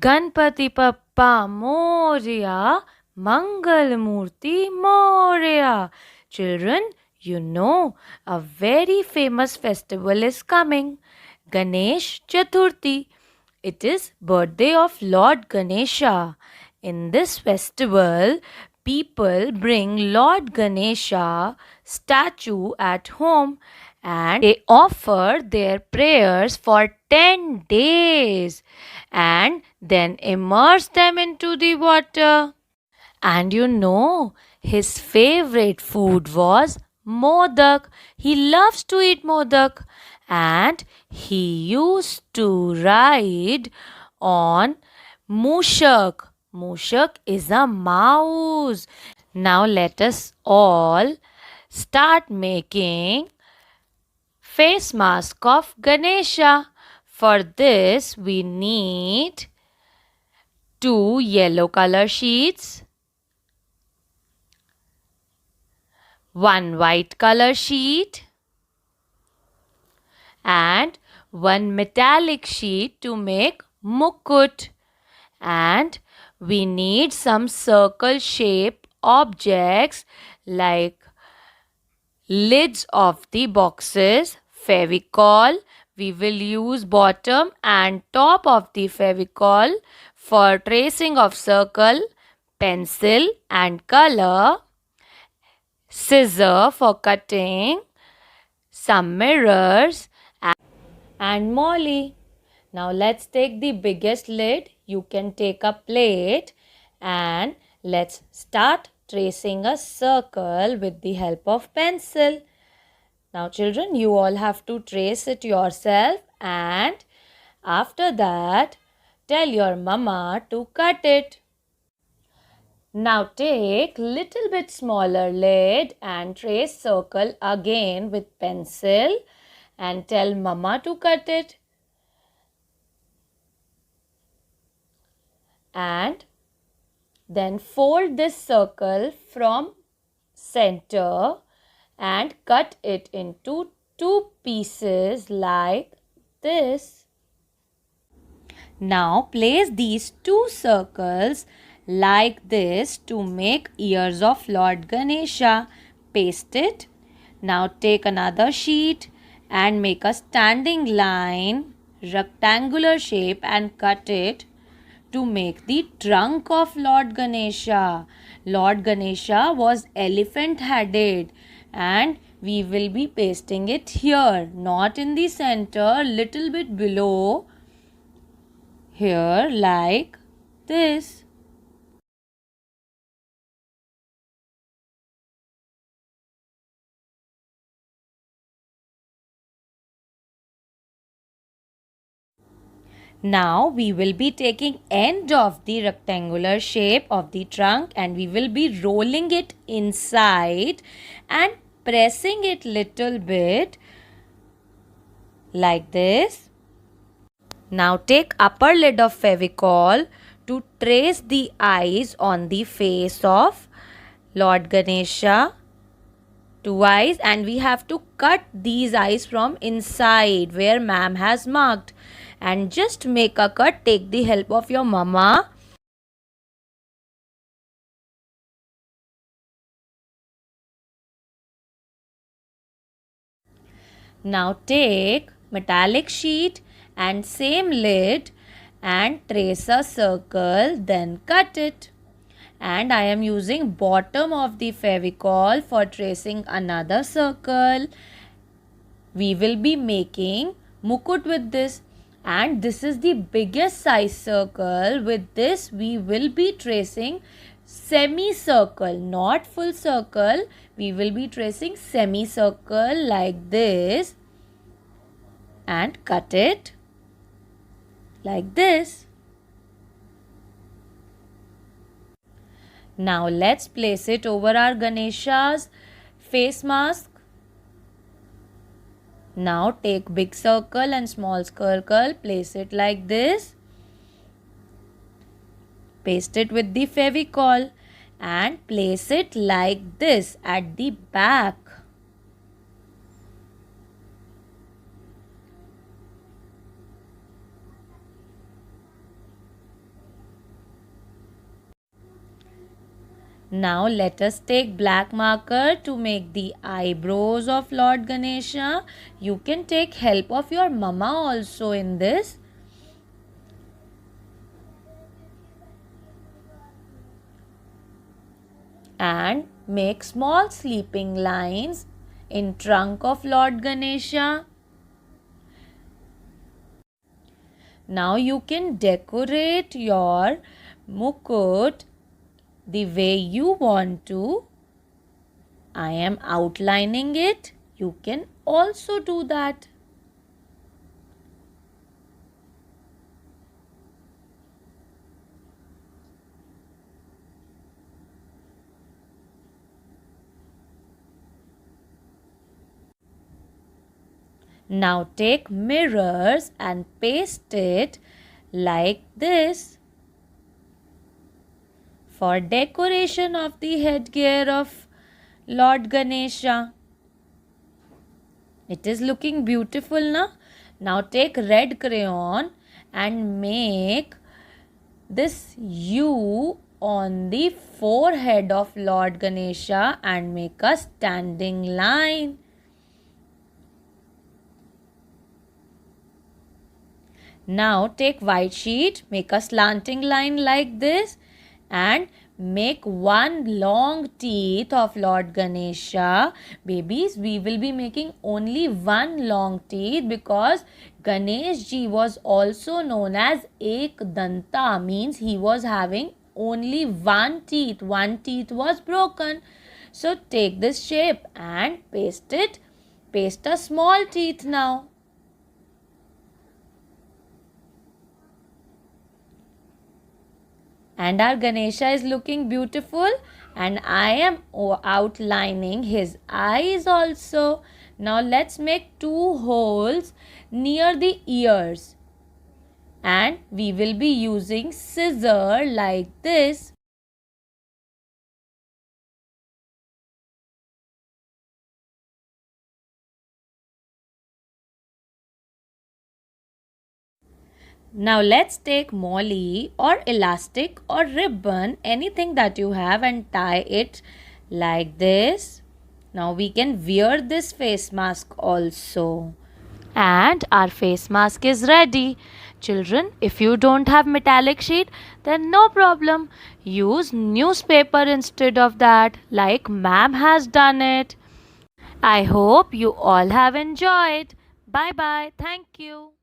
Ganpati Bappa Moria, Mangal Murti Moria. Children, you know a very famous festival is coming, Ganesh Chaturthi. It is birthday of Lord Ganesha. In this festival, people bring Lord Ganesha statue at home and they offer their prayers for 10 days and then immerse them into the water. And you know, his favorite food was modak. He loves to eat modak. And he used to ride on Mushak. Mushak is a mouse. Now let us all start making face mask of Ganesha. For this we need two yellow color sheets, one white color sheet and one metallic sheet to make mukut. And we need some circle shape objects like lids of the boxes, Fevicol. We will use bottom and top of the Fevicol for tracing of circle, pencil and color, scissor for cutting, some mirrors and molly. Now let's take the biggest lid. You can take a plate and let's start tracing a circle with the help of pencil. Now children, you all have to trace it yourself and after that tell your mama to cut it. Now take little bit smaller lid and trace circle again with pencil and tell mama to cut it. And then fold this circle from center and cut it into two pieces like this. Now place these two circles like this to make ears of Lord Ganesha. Paste it. Now take another sheet and make a standing line, rectangular shape and cut it to make the trunk of Lord Ganesha. Lord Ganesha was elephant headed and we will be pasting it here, not in the center, little bit below, here like this. Now we will be taking end of the rectangular shape of the trunk and we will be rolling it inside and pressing it little bit like this. Now take upper lid of Fevicol to trace the eyes on the face of Lord Ganesha. Two eyes and we have to cut these eyes from inside where ma'am has marked and just make a cut. Take the help of your mama. Now take metallic sheet and same lid and trace a circle, then cut it. And I am using bottom of the Fevicol for tracing another circle. We will be making mukut with this and this is the biggest size circle. With this we will be tracing semicircle, not full circle. We will be tracing semicircle like this and cut it like this. Now let's place it over our Ganesha's face mask. Now take big circle and small circle, place it like this. Paste it with the Fevicol and place it like this at the back. Now let us take black marker to make the eyebrows of Lord Ganesha. You can take help of your mama also in this. And make small sleeping lines in trunk of Lord Ganesha. Now you can decorate your mukut the way you want to. I am outlining it. You can also do that. Now take mirrors and paste it like this for decoration of the headgear of Lord Ganesha. It is looking beautiful now. Now take red crayon and make this U on the forehead of Lord Ganesha and make a standing line. Now take white sheet, make a slanting line like this and make one long teeth of Lord Ganesha. Babies, we will be making only one long teeth because Ganesh ji was also known as Ek Danta, means he was having only one teeth. One teeth was broken. So take this shape and paste it. Paste a small teeth now. And our Ganesha is looking beautiful and I am outlining his eyes also. Now let's make two holes near the ears and we will be using scissor like this. Now let's take molly or elastic or ribbon, anything that you have, and tie it like this. Now we can wear this face mask also. And our face mask is ready. Children, if you don't have metallic sheet, then no problem. Use newspaper instead of that, like ma'am has done it. I hope you all have enjoyed. Bye bye. Thank you.